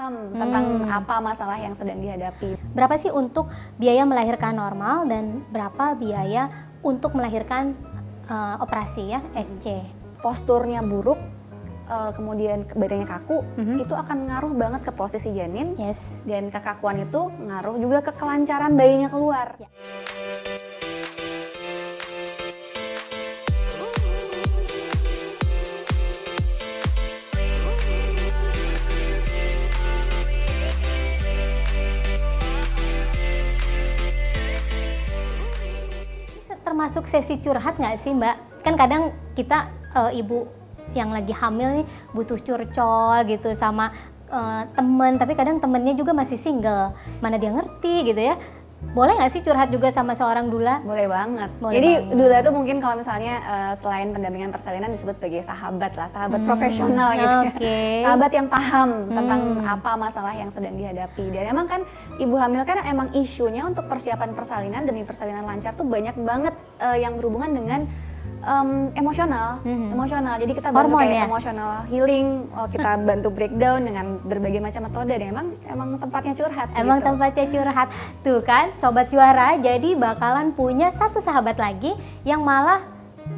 paham tentang apa masalah yang sedang dihadapi. Berapa sih untuk biaya melahirkan normal dan berapa biaya untuk melahirkan operasi ya, SC? Posturnya buruk, kemudian badannya kaku, itu akan ngaruh banget ke posisi janin. Yes. Dan kekakuan itu ngaruh juga ke kelancaran bayinya keluar. Ya. Termasuk sesi curhat nggak sih Mbak? Kan kadang kita ibu yang lagi hamil nih butuh curcol gitu sama temen, tapi kadang temennya juga masih single, mana dia ngerti gitu ya. Boleh nggak sih curhat juga sama seorang doula? Boleh banget. Boleh Jadi banget. doula itu mungkin kalau misalnya selain pendampingan persalinan disebut sebagai sahabat lah, sahabat profesional gitu ya. Sahabat yang paham tentang apa masalah yang sedang dihadapi. Dan emang kan ibu hamil kan emang isunya untuk persiapan persalinan demi persalinan lancar tuh banyak banget yang berhubungan dengan emosional. Jadi kita bantu Hormon kayak ya? emotional healing, kita bantu breakdown dengan berbagai macam metode dan emang tempatnya curhat. Emang gitu. tempatnya curhat. Tuh kan, Sobat Juara, jadi bakalan punya satu sahabat lagi yang malah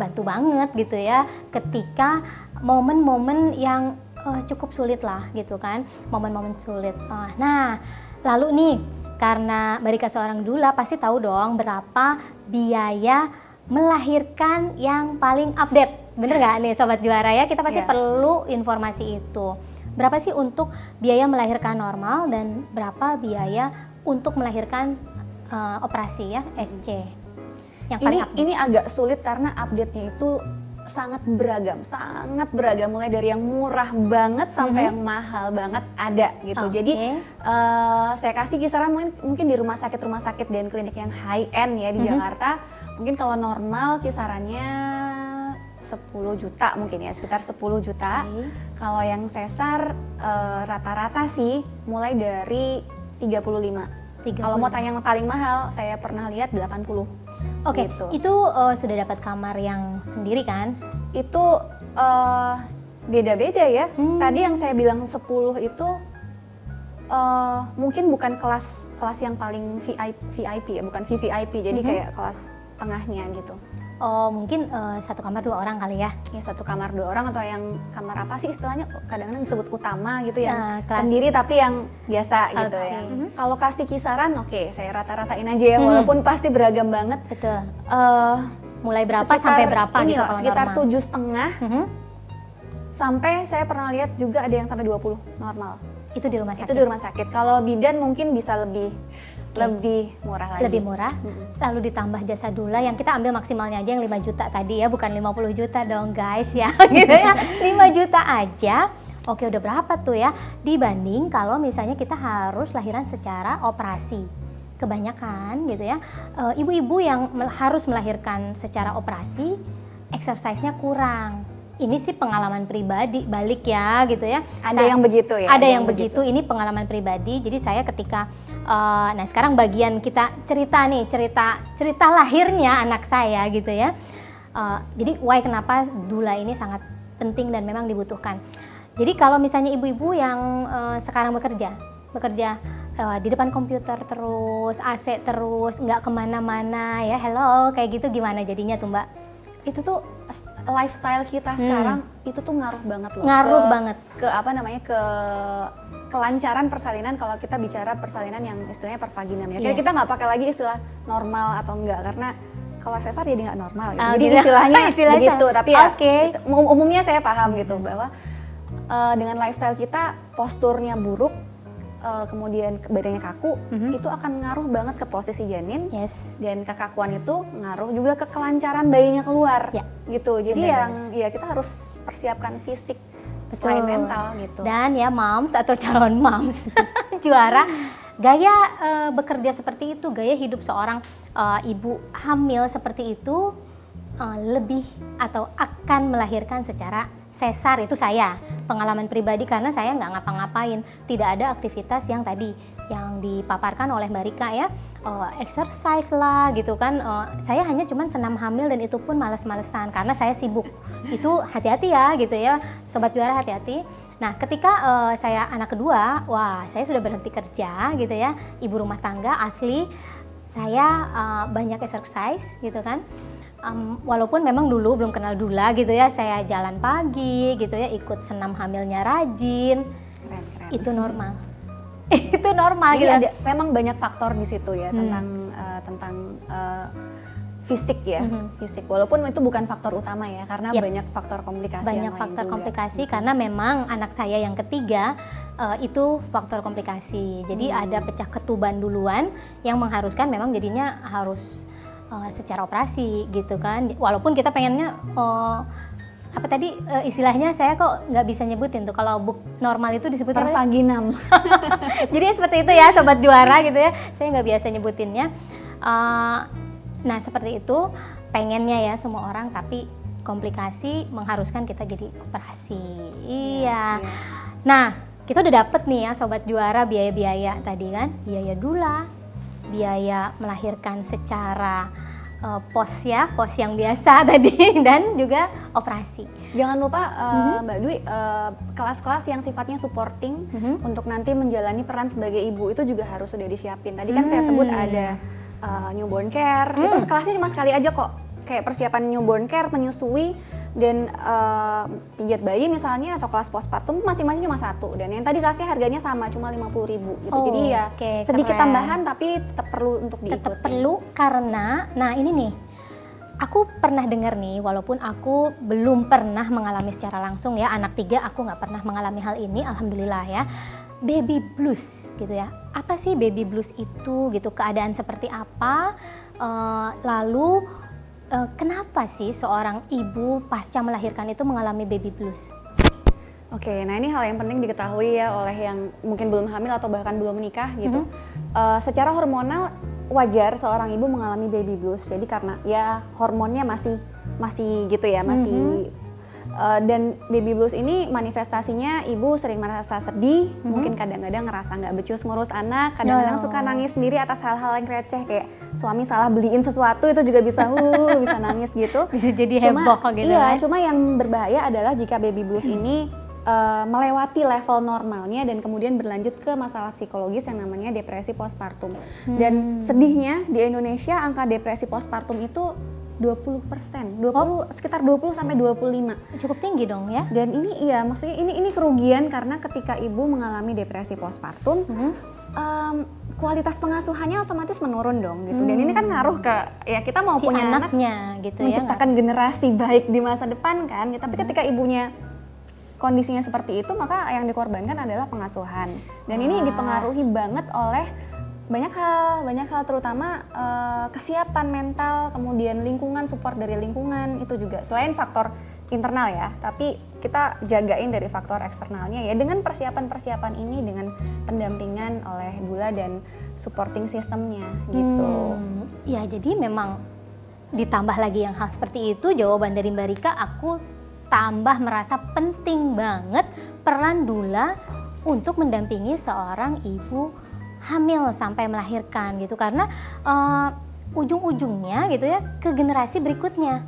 bantu banget gitu ya ketika momen-momen yang cukup sulit lah gitu kan, momen-momen sulit. Nah, lalu nih, karena Mbak Rika seorang doula pasti tahu dong berapa biaya melahirkan yang paling update. Bener nggak nih Sobat Juara ya? Kita pasti perlu informasi itu. Berapa sih untuk biaya melahirkan normal dan berapa biaya untuk melahirkan operasi ya, SC? Yang paling update. Ini agak sulit karena update-nya itu sangat beragam, mulai dari yang murah banget sampai yang mahal banget ada gitu. Jadi saya kasih kisaran mungkin di rumah sakit dan klinik yang high end ya di Jakarta, mungkin kalau normal kisarannya 10 juta mungkin ya, sekitar 10 juta. Kalau yang sesar rata-rata sih mulai dari 35. Kalau mau tanya yang paling mahal, saya pernah lihat 80. Oke, gitu. Itu sudah dapat kamar yang sendiri kan? Itu beda-beda ya. Tadi yang saya bilang 10 itu mungkin bukan kelas yang paling VIP ya, bukan VVIP. Jadi kayak kelas tengahnya gitu. Oh, mungkin satu kamar 2 orang kali ya? Ya satu kamar 2 orang atau yang kamar apa sih istilahnya, kadang-kadang disebut utama gitu ya, kelas sendiri tapi yang biasa gitu ya. Kalau kasih kisaran, saya rata-ratain aja ya, walaupun pasti beragam banget. Betul. Mulai berapa sampai berapa gitu kalau sekitar normal? 7,5 sampai saya pernah lihat juga ada yang sampai 20 normal. Itu di rumah sakit? Itu di rumah sakit. Kalau bidan mungkin bisa lebih murah lagi. Lebih murah, lalu ditambah jasa doula yang kita ambil maksimalnya aja yang 5 juta tadi ya, bukan 50 juta dong guys ya, gitu ya. 5 juta aja, oke udah berapa tuh ya, dibanding kalau misalnya kita harus lahiran secara operasi. Kebanyakan gitu ya, ibu-ibu yang harus melahirkan secara operasi, exercise-nya kurang. Ini sih pengalaman pribadi, balik ya gitu ya. Ada yang begitu ya? Ada yang begitu, ini pengalaman pribadi. Jadi saya ketika, nah sekarang bagian kita cerita lahirnya anak saya gitu ya. Jadi why kenapa doula ini sangat penting dan memang dibutuhkan. Jadi kalau misalnya ibu-ibu yang sekarang bekerja di depan komputer terus, AC terus, nggak kemana-mana ya, hello kayak gitu, gimana jadinya tuh Mbak? Itu tuh lifestyle kita sekarang itu tuh ngaruh banget loh. Ngaruh banget ke ke kelancaran persalinan. Kalau kita bicara persalinan yang istilahnya pervaginam ya. Kita nggak pakai lagi istilah normal atau enggak, karena kalau sesar jadi nggak normal gitu. Jadi gitu. istilahnya begitu, tapi ya umumnya saya paham gitu bahwa dengan lifestyle kita, posturnya buruk, kemudian badannya kaku, itu akan ngaruh banget ke posisi janin. Dan kekakuan itu ngaruh juga ke kelancaran bayinya keluar gitu. Jadi ya kita harus persiapkan fisik selain mental gitu. Dan ya moms atau calon moms juara, gaya bekerja seperti itu, gaya hidup seorang ibu hamil seperti itu lebih atau akan melahirkan secara sesar. Itu saya pengalaman pribadi karena saya nggak ngapa-ngapain, tidak ada aktivitas yang tadi yang dipaparkan oleh Mbak Rika ya, exercise lah gitu kan. Saya hanya cuman senam hamil dan itu pun males-malesan karena saya sibuk. Itu hati-hati ya gitu ya Sobat Juara, hati-hati. Nah, ketika saya anak kedua, wah saya sudah berhenti kerja gitu ya, ibu rumah tangga asli. Saya banyak exercise gitu kan. Walaupun memang dulu belum kenal Dula gitu ya, saya jalan pagi gitu ya, ikut senam hamilnya rajin. Keren. Itu normal. Itu normal Jadi gitu. ada memang banyak faktor di situ ya tentang fisik ya, fisik. Walaupun itu bukan faktor utama ya, karena banyak faktor komplikasi Banyak yang lain faktor juga. komplikasi karena memang anak saya yang ketiga itu faktor komplikasi. Jadi ada pecah ketuban duluan yang mengharuskan memang jadinya harus secara operasi gitu kan. Walaupun kita pengennya apa tadi istilahnya saya kok nggak bisa nyebutin tuh, kalau normal itu disebutnya Pervaginam. jadi seperti itu ya sobat juara gitu ya, saya nggak biasa nyebutinnya. Nah seperti itu pengennya ya semua orang, tapi komplikasi mengharuskan kita jadi operasi. Iya. Nah kita udah dapet nih ya sobat juara biaya-biaya tadi kan, biaya dula, biaya melahirkan secara pos yang biasa tadi, dan juga operasi. Jangan lupa Mbak Dwi, kelas-kelas yang sifatnya supporting untuk nanti menjalani peran sebagai ibu itu juga harus sudah disiapin. Tadi kan saya sebut ada newborn care, itu kelasnya cuma sekali aja kok. Kayak persiapan newborn care, menyusui, dan pijat bayi misalnya, atau kelas postpartum masing-masing cuma satu. Dan yang tadi kelasnya harganya sama, cuma 50.000 gitu. Jadi ya sedikit keren. tambahan tapi tetap perlu untuk diikuti. Tetap perlu karena, nah ini nih, aku pernah dengar nih, walaupun aku belum pernah mengalami secara langsung ya, anak 3 aku nggak pernah mengalami hal ini, alhamdulillah ya. Baby blues gitu ya. Apa sih baby blues itu gitu? Keadaan seperti apa? Lalu kenapa sih seorang ibu pasca melahirkan itu mengalami baby blues? Oke, nah ini hal yang penting diketahui ya oleh yang mungkin belum hamil atau bahkan belum menikah gitu. Secara hormonal wajar seorang ibu mengalami baby blues. Jadi karena ya hormonnya masih gitu ya, masih dan baby blues ini manifestasinya ibu sering merasa sedih, mungkin kadang-kadang ngerasa nggak becus ngurus anak, kadang-kadang suka nangis sendiri atas hal-hal yang receh kayak suami salah beliin sesuatu, itu juga bisa bisa nangis gitu. Bisa jadi heboh gitu. Iya, cuma yang berbahaya adalah jika baby blues ini melewati level normalnya dan kemudian berlanjut ke masalah psikologis yang namanya depresi postpartum. Dan sedihnya di Indonesia angka depresi postpartum itu 20%, sekitar 20 sampai 25. Cukup tinggi dong ya. Dan ini iya, maksudnya ini kerugian karena ketika ibu mengalami depresi postpartum, kualitas pengasuhannya otomatis menurun dong gitu. Dan ini kan ngaruh ke ya kita mau si punya anaknya anak, gitu menciptakan generasi baik di masa depan kan. Tapi ketika ibunya kondisinya seperti itu, maka yang dikorbankan adalah pengasuhan. Dan ini dipengaruhi banget oleh banyak hal terutama kesiapan mental, kemudian lingkungan, support dari lingkungan itu juga selain faktor internal ya, tapi kita jagain dari faktor eksternalnya ya dengan persiapan ini, dengan pendampingan oleh doula dan supporting sistemnya gitu. Ya jadi memang ditambah lagi yang hal seperti itu, jawaban dari Mbak Rika, aku tambah merasa penting banget peran doula untuk mendampingi seorang ibu hamil sampai melahirkan gitu, karena ujung-ujungnya gitu ya ke generasi berikutnya.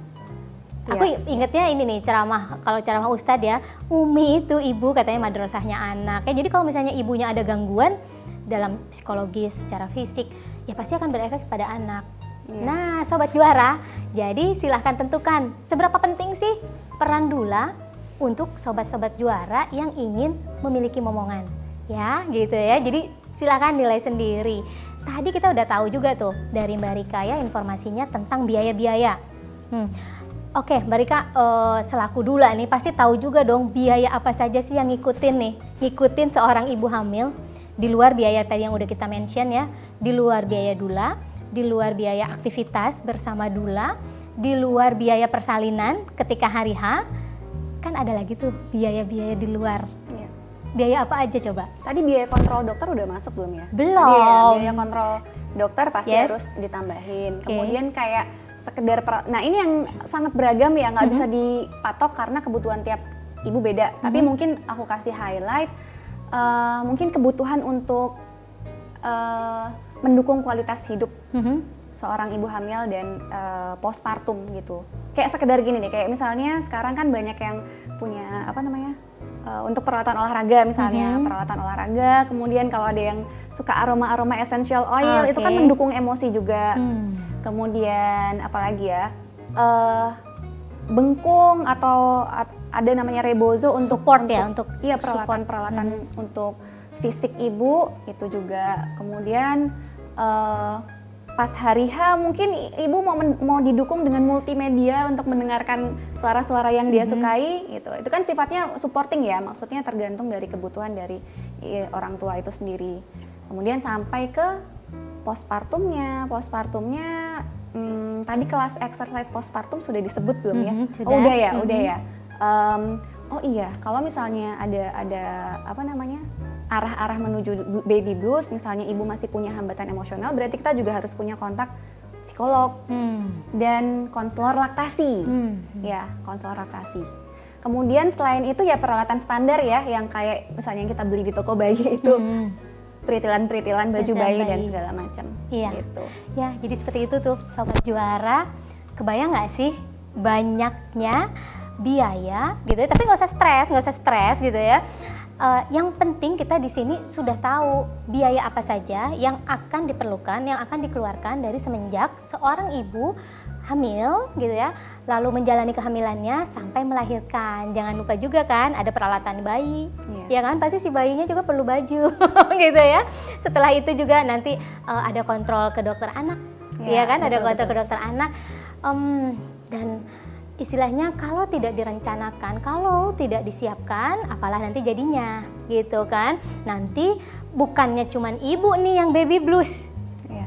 Aku ingetnya ini nih kalau ceramah Ustadz ya, Umi itu ibu katanya madrasahnya anak. Ya jadi kalau misalnya ibunya ada gangguan dalam psikologis secara fisik, ya pasti akan berefek pada anak. Nah sobat juara, jadi silahkan tentukan seberapa penting sih peran doula untuk sobat-sobat juara yang ingin memiliki momongan. Ya gitu ya, jadi silakan nilai sendiri. Tadi kita udah tahu juga tuh dari Mbak Rika ya informasinya tentang biaya-biaya. Oke, Mbak Rika selaku doula nih pasti tahu juga dong biaya apa saja sih yang ngikutin seorang ibu hamil. Di luar biaya tadi yang udah kita mention ya, di luar biaya doula, di luar biaya aktivitas bersama doula, di luar biaya persalinan ketika hari H, kan ada lagi tuh biaya-biaya di luar. Biaya apa aja coba? Tadi biaya kontrol dokter udah masuk belum ya? Belum. Tadi ya, biaya kontrol dokter pasti harus ditambahin. Kemudian kayak sekedar nah ini yang sangat beragam ya, nggak bisa dipatok karena kebutuhan tiap ibu beda. Tapi mungkin aku kasih highlight, mungkin kebutuhan untuk mendukung kualitas hidup seorang ibu hamil dan postpartum gitu. Kayak sekedar gini deh, kayak misalnya sekarang kan banyak yang punya untuk peralatan olahraga misalnya, peralatan olahraga. Kemudian kalau ada yang suka aroma-aroma essential oil, itu kan mendukung emosi juga. Kemudian apalagi ya, bengkung atau ada namanya rebozo untuk support ya, untuk iya peralatan-peralatan untuk fisik ibu itu juga. Kemudian pas hari H mungkin ibu mau didukung dengan multimedia untuk mendengarkan suara-suara yang dia sukai gitu. Itu kan sifatnya supporting ya, maksudnya tergantung dari kebutuhan dari orang tua itu sendiri. Kemudian sampai ke postpartumnya tadi kelas exercise postpartum sudah disebut belum ya? Sudah. Oh udah ya. Oh iya, kalau misalnya ada apa namanya arah-arah menuju baby blues, misalnya ibu masih punya hambatan emosional, berarti kita juga harus punya kontak psikolog dan konselor laktasi, ya konselor laktasi. Kemudian selain itu ya peralatan standar ya, yang kayak misalnya yang kita beli di toko bayi itu. Peritilan baju bayi dan segala macam. Iya. Gitu. Ya, jadi seperti itu tuh Sobat Juara. Kebayang nggak sih banyaknya biaya gitu ya? Tapi nggak usah stres gitu ya. Yang penting kita di sini sudah tahu biaya apa saja yang akan diperlukan, yang akan dikeluarkan dari semenjak seorang ibu hamil gitu ya, lalu menjalani kehamilannya sampai melahirkan. Jangan lupa juga kan ada peralatan bayi, ya kan, pasti si bayinya juga perlu baju gitu ya. Setelah itu juga nanti ada kontrol ke dokter anak, ya kan, ada kontrol ke dokter anak. Dan istilahnya kalau tidak direncanakan, kalau tidak disiapkan, apalah nanti jadinya gitu kan. Nanti bukannya cuman ibu nih yang baby blues,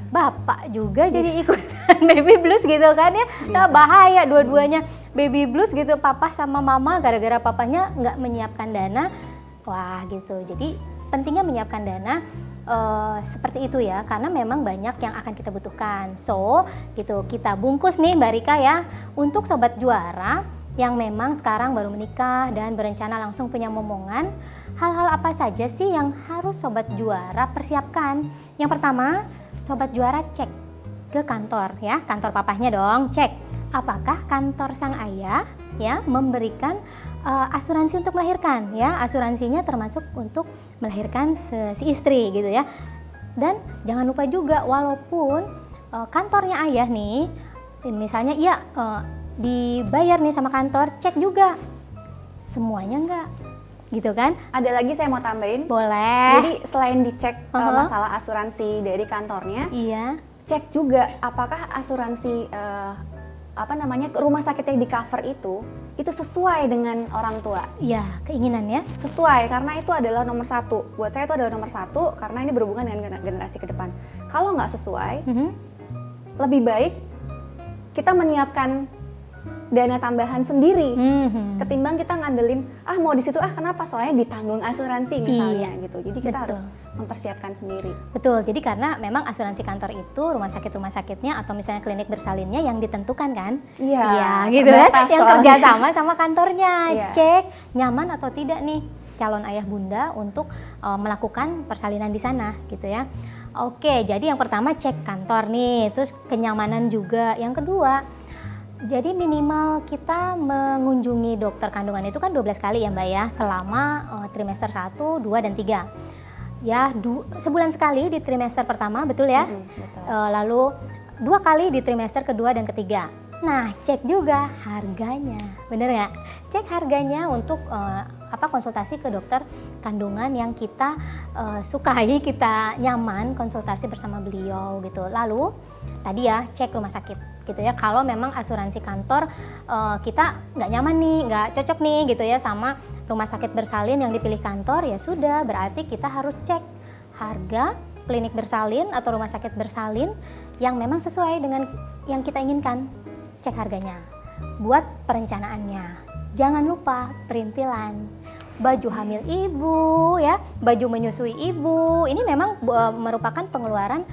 bapak juga jadi ikutan baby blues gitu kan ya. Nah, bahaya dua-duanya baby blues gitu, papa sama mama gara-gara papanya nggak menyiapkan dana. Wah gitu, jadi pentingnya menyiapkan dana seperti itu ya, karena memang banyak yang akan kita butuhkan. So gitu, kita bungkus nih Mbak Rika ya, untuk Sobat Juara yang memang sekarang baru menikah dan berencana langsung punya momongan. Hal-hal apa saja sih yang harus Sobat Juara persiapkan? Yang pertama, Sobat Juara cek ke kantor ya, kantor papahnya dong, cek apakah kantor sang ayah ya memberikan asuransi untuk melahirkan ya, asuransinya termasuk untuk melahirkan si istri gitu ya. Dan jangan lupa juga walaupun kantornya ayah nih, misalnya dibayar nih sama kantor, cek juga semuanya enggak gitu kan. Ada lagi saya mau tambahin. Boleh. Jadi selain dicek masalah asuransi dari kantornya, cek juga apakah asuransi rumah sakit yang di cover itu sesuai dengan orang tua. Iya, keinginannya sesuai, karena itu adalah nomor satu. Buat saya itu adalah nomor satu karena ini berhubungan dengan generasi ke depan. Kalau nggak sesuai, lebih baik kita menyiapkan dana tambahan sendiri ketimbang kita ngandelin mau di situ kenapa, soalnya ditanggung asuransi misalnya gitu. Jadi kita harus mempersiapkan sendiri. Betul. Jadi karena memang asuransi kantor itu rumah sakitnya atau misalnya klinik bersalinnya yang ditentukan kan? Iya, gitu ya. Yang kerja sama kantornya. Cek nyaman atau tidak nih calon ayah bunda untuk melakukan persalinan di sana gitu ya. Oke, jadi yang pertama cek kantor nih, terus kenyamanan juga. Yang kedua, jadi minimal kita mengunjungi dokter kandungan itu kan 12 kali ya Mbak ya, selama trimester 1, 2, dan 3. Ya, sebulan sekali di trimester pertama, betul ya? Betul. Lalu 2 kali di trimester kedua dan ketiga. Nah, cek juga harganya, bener nggak? Cek harganya untuk konsultasi ke dokter kandungan yang kita sukai, kita nyaman konsultasi bersama beliau gitu. Lalu tadi ya cek rumah sakit gitu ya. Kalau memang asuransi kantor kita nggak nyaman nih, nggak cocok nih gitu ya sama rumah sakit bersalin yang dipilih kantor, ya sudah berarti kita harus cek harga klinik bersalin atau rumah sakit bersalin yang memang sesuai dengan yang kita inginkan. Cek harganya. Buat perencanaannya, jangan lupa perintilan, baju hamil ibu ya, baju menyusui ibu. Ini memang merupakan pengeluaran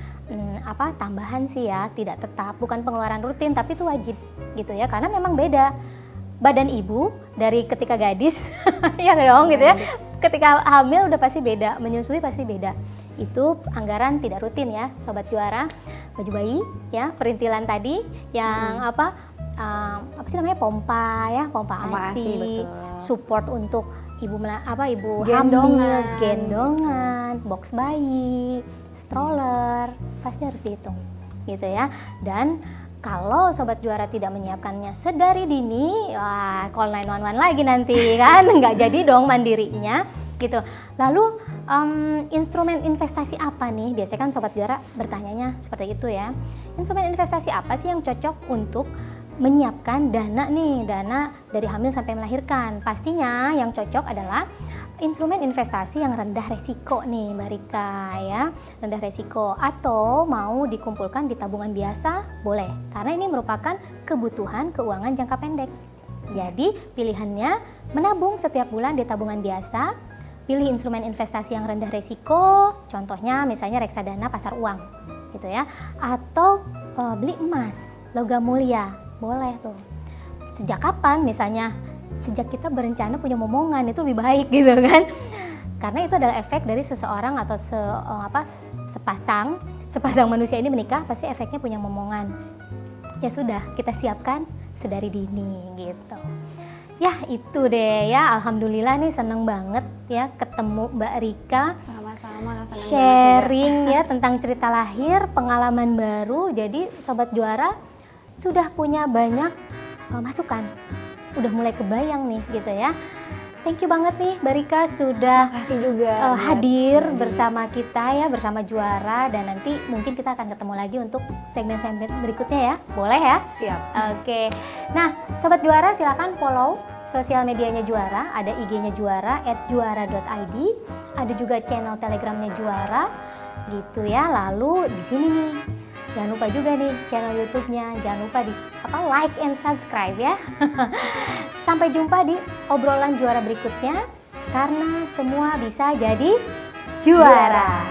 tambahan sih ya, tidak tetap, bukan pengeluaran rutin, tapi itu wajib gitu ya, karena memang beda badan ibu dari ketika gadis ya dong gitu ya, ketika hamil udah pasti beda, menyusui pasti beda. Itu anggaran tidak rutin ya Sobat Juara. Baju bayi ya, perintilan tadi yang apa sih namanya, pompa ya, pompa ASI, support untuk ibu hamil, Gendongan. gendongan, box bayi, stroller, pasti harus dihitung gitu ya. Dan kalau Sobat Juara tidak menyiapkannya sedari dini, wah call 911 lagi nanti kan, nggak jadi dong mandirinya gitu. Lalu instrumen investasi apa nih? Biasanya kan Sobat Juara bertanyanya seperti itu ya. Instrumen investasi apa sih yang cocok untuk menyiapkan dana dari hamil sampai melahirkan? Pastinya yang cocok adalah instrumen investasi yang rendah resiko nih Mbak Rika ya, rendah resiko, atau mau dikumpulkan di tabungan biasa boleh, karena ini merupakan kebutuhan keuangan jangka pendek. Jadi pilihannya menabung setiap bulan di tabungan biasa, pilih instrumen investasi yang rendah resiko, contohnya misalnya reksadana pasar uang gitu ya, atau beli emas, logam mulia, boleh tuh. Sejak kapan? Misalnya sejak kita berencana punya momongan, itu lebih baik gitu kan, karena itu adalah efek dari seseorang atau sepasang manusia ini menikah, pasti efeknya punya momongan. Ya sudah, kita siapkan sedari dini gitu. Ya itu deh ya, alhamdulillah nih seneng banget ya ketemu Mbak Rika. Sama-sama, senang Sharing ya tentang cerita lahir, pengalaman baru. Jadi Sobat Juara sudah punya banyak masukan, udah mulai kebayang nih gitu ya. Thank you banget nih Mbak Rika sudah Makasih juga hadir bersama kita ya, bersama Juara, dan nanti mungkin kita akan ketemu lagi untuk segmen-segmen berikutnya ya. Boleh ya? Siap. Oke. Nah, Sobat Juara silakan follow sosial medianya Juara, ada IG-nya Juara @juara.id, ada juga channel Telegramnya Juara gitu ya. Lalu di sini nih, jangan lupa juga nih channel YouTube-nya, jangan lupa like and subscribe ya. Sampai jumpa di obrolan Juara berikutnya, karena semua bisa jadi juara.